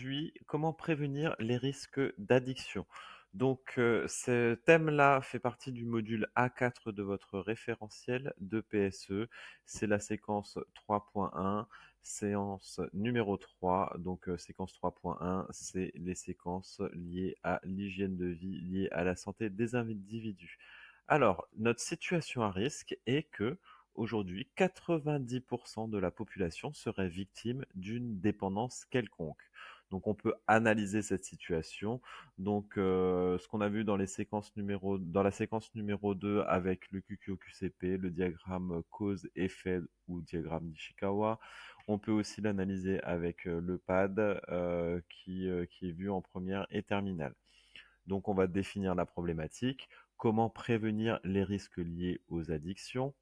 aujourd'hui, comment prévenir les risques d'addiction? Ce thème-là fait partie du module A4 de votre référentiel de PSE. C'est la séquence 3.1, séance numéro 3. Séquence 3.1, c'est les séquences liées à l'hygiène de vie, liées à la santé des individus. Alors, notre situation à risque est que aujourd'hui, 90% de la population serait victime d'une dépendance quelconque. Donc, on peut analyser cette situation. Ce qu'on a vu dans dans la séquence numéro 2 avec le QQ-QCP, le diagramme cause-effet ou diagramme d'Ishikawa. On peut aussi l'analyser avec le PAD qui est vu en première et terminale. Donc, on va définir la problématique, comment prévenir les risques liés aux addictions.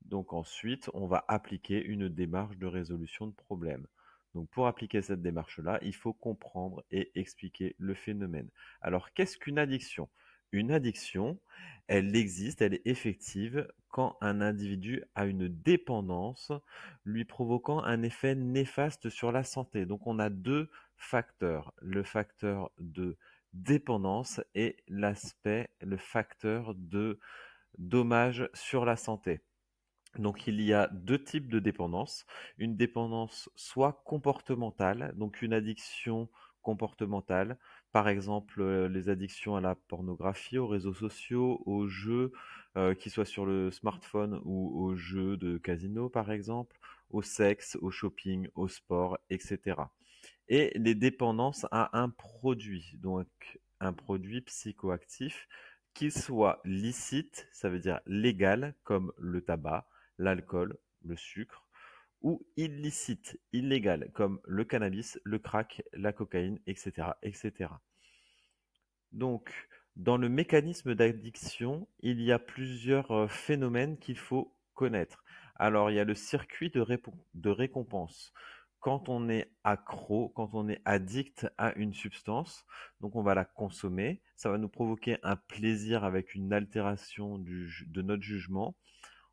Donc ensuite, on va appliquer une démarche de résolution de problème. Donc pour appliquer cette démarche-là, il faut comprendre et expliquer le phénomène. Alors qu'est-ce qu'une addiction? Une addiction, elle existe, elle est effective quand un individu a une dépendance lui provoquant un effet néfaste sur la santé. Donc on a deux facteurs, le facteur de dépendance et le facteur de dommage sur la santé. Donc il y a deux types de dépendance. Une dépendance soit comportementale, donc une addiction comportementale, par exemple les addictions à la pornographie, aux réseaux sociaux, aux jeux, qu'ils soient sur le smartphone ou aux jeux de casino par exemple, au sexe, au shopping, au sport, etc. Et les dépendances à un produit, donc un produit psychoactif, qu'il soit licite, ça veut dire légal, comme le tabac, l'alcool, le sucre, ou illicite, illégal, comme le cannabis, le crack, la cocaïne, etc., etc. Donc, dans le mécanisme d'addiction, il y a plusieurs phénomènes qu'il faut connaître. Alors, il y a le circuit de récompense. Quand on est accro, quand on est addict à une substance, donc on va la consommer, ça va nous provoquer un plaisir avec une altération de notre jugement.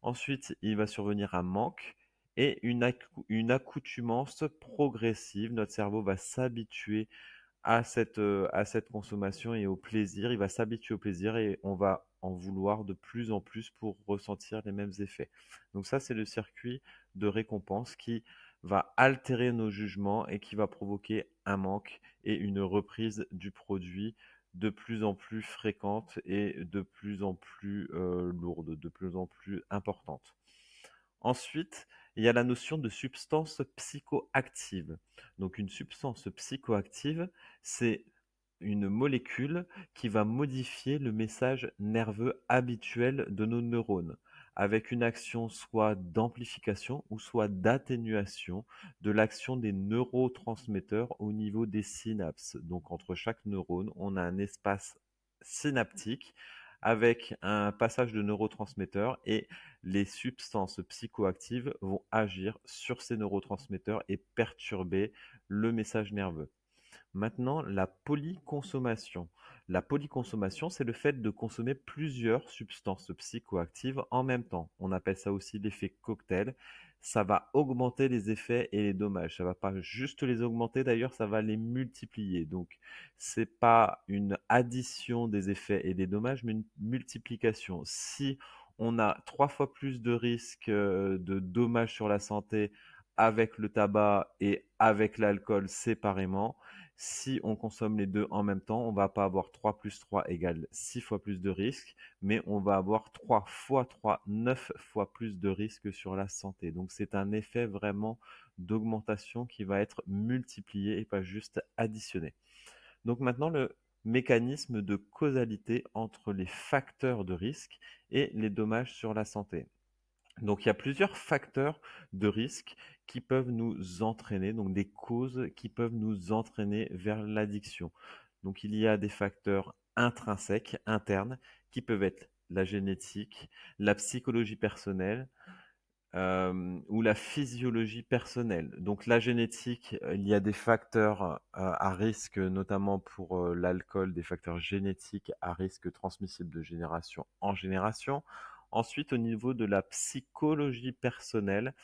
Ensuite, il va survenir un manque et une accoutumance progressive. Notre cerveau va s'habituer à cette consommation et au plaisir. Il va s'habituer au plaisir et on va en vouloir de plus en plus pour ressentir les mêmes effets. Donc ça, c'est le circuit de récompense qui va altérer nos jugements et qui va provoquer un manque et une reprise du produit de plus en plus fréquente et de plus en plus lourde, de plus en plus importante. Ensuite, il y a la notion de substance psychoactive. Donc une substance psychoactive, c'est une molécule qui va modifier le message nerveux habituel de nos neurones, avec une action soit d'amplification ou soit d'atténuation de l'action des neurotransmetteurs au niveau des synapses. Donc entre chaque neurone, on a un espace synaptique avec un passage de neurotransmetteurs et les substances psychoactives vont agir sur ces neurotransmetteurs et perturber le message nerveux. Maintenant, la polyconsommation. La polyconsommation, c'est le fait de consommer plusieurs substances psychoactives en même temps. On appelle ça aussi l'effet cocktail. Ça va augmenter les effets et les dommages. Ça va pas juste les augmenter, d'ailleurs, ça va les multiplier. Donc, c'est pas une addition des effets et des dommages, mais une multiplication. Si on a 3 fois plus de risques de dommages sur la santé avec le tabac et avec l'alcool séparément, si on consomme les deux en même temps, on va pas avoir 3 plus 3 égale 6 fois plus de risques, mais on va avoir 3 fois 3, 9 fois plus de risques sur la santé. Donc c'est un effet vraiment d'augmentation qui va être multiplié et pas juste additionné. Donc maintenant, le mécanisme de causalité entre les facteurs de risque et les dommages sur la santé. Donc il y a plusieurs facteurs de risque qui peuvent nous entraîner, donc des causes qui peuvent nous entraîner vers l'addiction. Donc il y a des facteurs intrinsèques, internes, qui peuvent être la génétique, la psychologie personnelle ou la physiologie personnelle. Donc la génétique, il y a des facteurs à risque, notamment pour l'alcool, des facteurs génétiques à risque transmissibles de génération en génération. Ensuite, au niveau de la psychologie personnelle,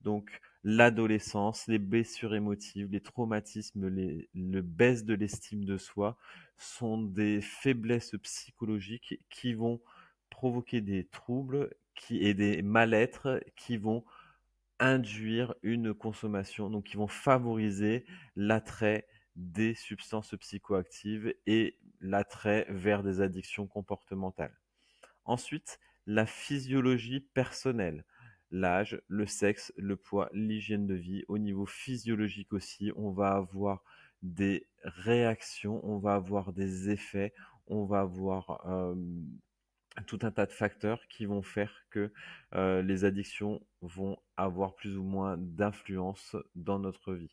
donc l'adolescence, les blessures émotives, les traumatismes, le baisse de l'estime de soi sont des faiblesses psychologiques qui vont provoquer des troubles et des mal-être qui vont induire une consommation, donc qui vont favoriser l'attrait des substances psychoactives et l'attrait vers des addictions comportementales. Ensuite, la physiologie personnelle, l'âge, le sexe, le poids, l'hygiène de vie. Au niveau physiologique aussi, on va avoir des réactions, on va avoir des effets, on va avoir tout un tas de facteurs qui vont faire que les addictions vont avoir plus ou moins d'influence dans notre vie.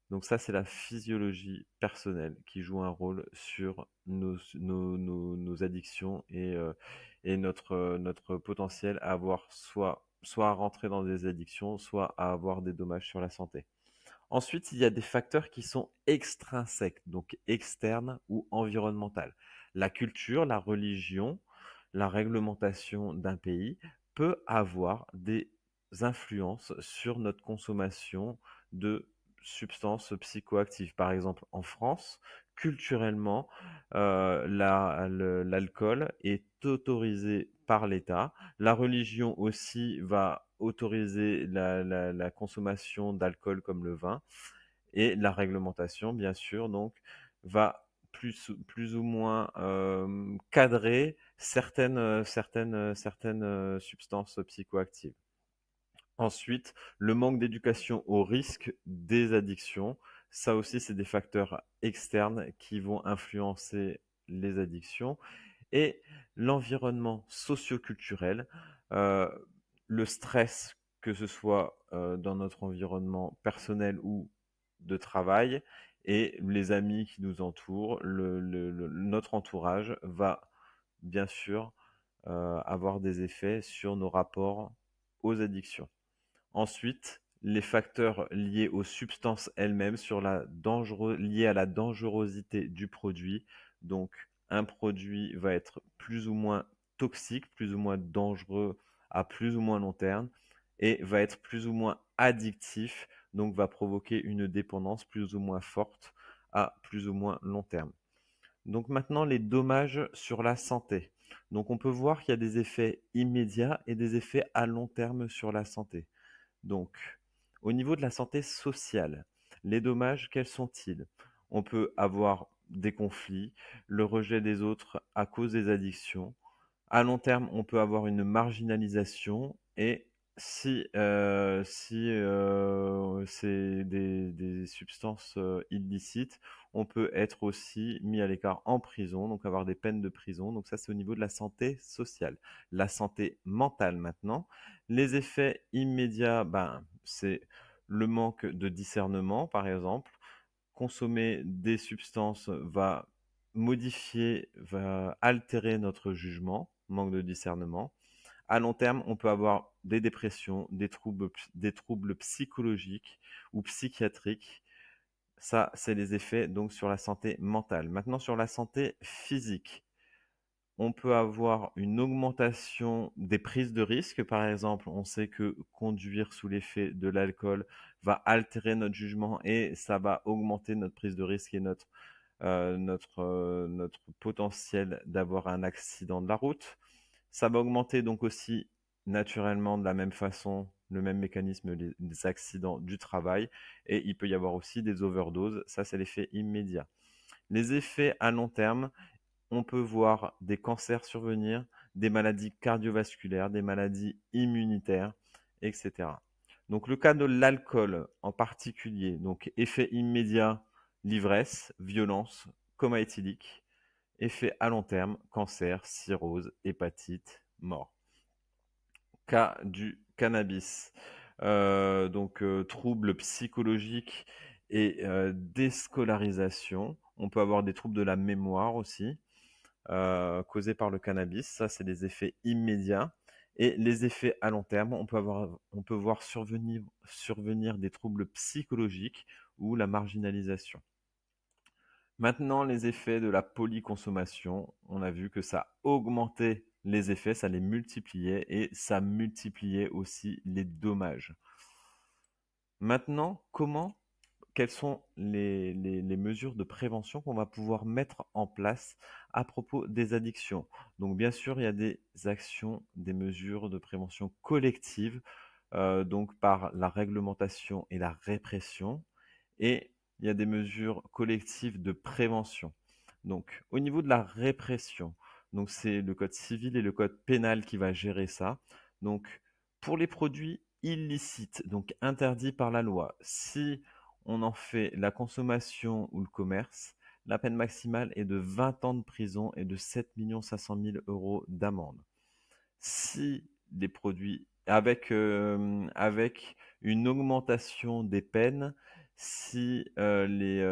Donc ça, c'est la physiologie personnelle qui joue un rôle sur nos addictions et notre potentiel à avoir soit à rentrer dans des addictions, soit à avoir des dommages sur la santé. Ensuite, il y a des facteurs qui sont extrinsèques, donc externes ou environnementaux. La culture, la religion, la réglementation d'un pays peut avoir des influences sur notre consommation de substances psychoactives. Par exemple, en France, culturellement, l'alcool est autorisé par l'État. La religion aussi va autoriser la consommation d'alcool comme le vin. Et la réglementation, bien sûr, donc, va plus ou moins cadrer certaines substances psychoactives. Ensuite, le manque d'éducation au risque des addictions. Ça aussi, c'est des facteurs externes qui vont influencer les addictions. Et l'environnement socioculturel, euh, le stress, que ce soit dans notre environnement personnel ou de travail, et les amis qui nous entourent, notre entourage va bien sûr avoir des effets sur nos rapports aux addictions. Ensuite, les facteurs liés aux substances elles-mêmes liés à la dangerosité du produit. Donc, un produit va être plus ou moins toxique, plus ou moins dangereux à plus ou moins long terme et va être plus ou moins addictif, donc va provoquer une dépendance plus ou moins forte à plus ou moins long terme. Donc maintenant, les dommages sur la santé. Donc on peut voir qu'il y a des effets immédiats et des effets à long terme sur la santé. Donc, au niveau de la santé sociale, les dommages, quels sont-ils? On peut avoir des conflits, le rejet des autres à cause des addictions. À long terme, on peut avoir une marginalisation et si c'est des substances illicites, on peut être aussi mis à l'écart en prison, donc avoir des peines de prison. Donc ça, c'est au niveau de la santé sociale. La santé mentale maintenant. Les effets immédiats, ben, c'est le manque de discernement, par exemple. Consommer des substances va altérer notre jugement, manque de discernement. À long terme, on peut avoir des dépressions, des troubles psychologiques ou psychiatriques. Ça, c'est les effets donc sur la santé mentale. Maintenant, sur la santé physique, on peut avoir une augmentation des prises de risque. Par exemple, on sait que conduire sous l'effet de l'alcool va altérer notre jugement et ça va augmenter notre prise de risque et notre potentiel d'avoir un accident de la route. Ça va augmenter donc aussi naturellement de la même façon le même mécanisme des accidents du travail et il peut y avoir aussi des overdoses. Ça, c'est l'effet immédiat. Les effets à long terme, on peut voir des cancers survenir, des maladies cardiovasculaires, des maladies immunitaires, etc. Donc le cas de l'alcool en particulier, donc effet immédiat, l'ivresse, violence, coma éthylique, effet à long terme, cancer, cirrhose, hépatite, mort. Cas du cannabis, troubles psychologiques et déscolarisation. On peut avoir des troubles de la mémoire aussi causés par le cannabis. Ça, c'est des effets immédiats. Et les effets à long terme, on peut voir survenir des troubles psychologiques ou la marginalisation. Maintenant, les effets de la polyconsommation, on a vu que ça augmentait les effets, ça les multipliait et ça multipliait aussi les dommages. Maintenant, quelles sont les mesures de prévention qu'on va pouvoir mettre en place à propos des addictions? Donc, bien sûr, il y a des actions, des mesures de prévention collectives, donc par la réglementation et la répression, et il y a des mesures collectives de prévention. Donc, au niveau de la répression, donc c'est le code civil et le code pénal qui va gérer ça. Donc, pour les produits illicites, donc interdits par la loi, si on en fait la consommation ou le commerce, la peine maximale est de 20 ans de prison et de 7 500 000 euros d'amende. Si les produits, avec une augmentation des peines, si les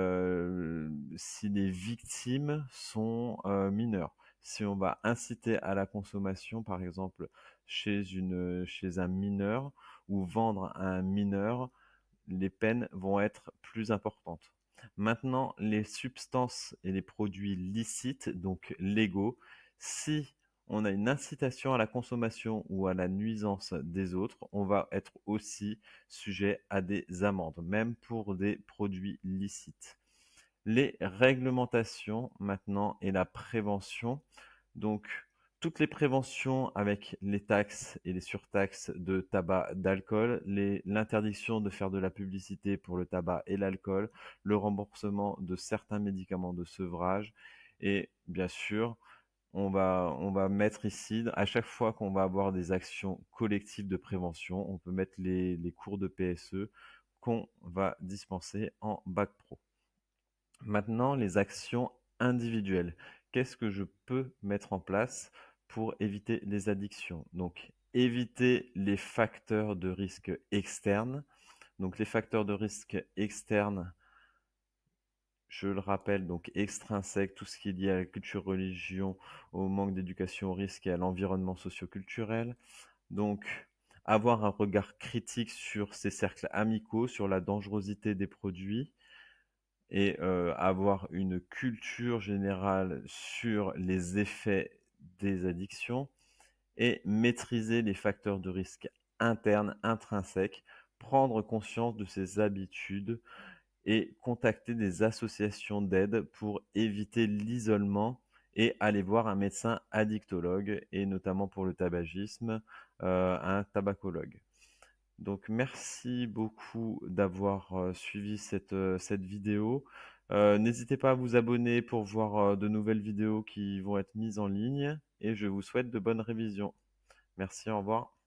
victimes sont mineures. Si on va inciter à la consommation, par exemple, chez un mineur ou vendre à un mineur, les peines vont être plus importantes. Maintenant, les substances et les produits licites, donc légaux, si on a une incitation à la consommation ou à la nuisance des autres, on va être aussi sujet à des amendes, même pour des produits licites. Les réglementations maintenant et la prévention. Donc, toutes les préventions avec les taxes et les surtaxes de tabac, d'alcool, l'interdiction de faire de la publicité pour le tabac et l'alcool, le remboursement de certains médicaments de sevrage et bien sûr, on va mettre ici, à chaque fois qu'on va avoir des actions collectives de prévention, on peut mettre les cours de PSE qu'on va dispenser en bac pro. Maintenant, les actions individuelles. Qu'est-ce que je peux mettre en place pour éviter les addictions? Donc, éviter les facteurs de risque externes. Donc, les facteurs de risque externes, je le rappelle, donc extrinsèques, tout ce qui est lié à la culture, religion, au manque d'éducation au risque et à l'environnement socioculturel. Donc, avoir un regard critique sur ces cercles amicaux, sur la dangerosité des produits et avoir une culture générale sur les effets des addictions et maîtriser les facteurs de risque internes, intrinsèques, prendre conscience de ses habitudes et contacter des associations d'aide pour éviter l'isolement et aller voir un médecin addictologue et notamment pour le tabagisme, un tabacologue. Donc merci beaucoup d'avoir suivi cette vidéo. N'hésitez pas à vous abonner pour voir de nouvelles vidéos qui vont être mises en ligne et je vous souhaite de bonnes révisions. Merci, au revoir.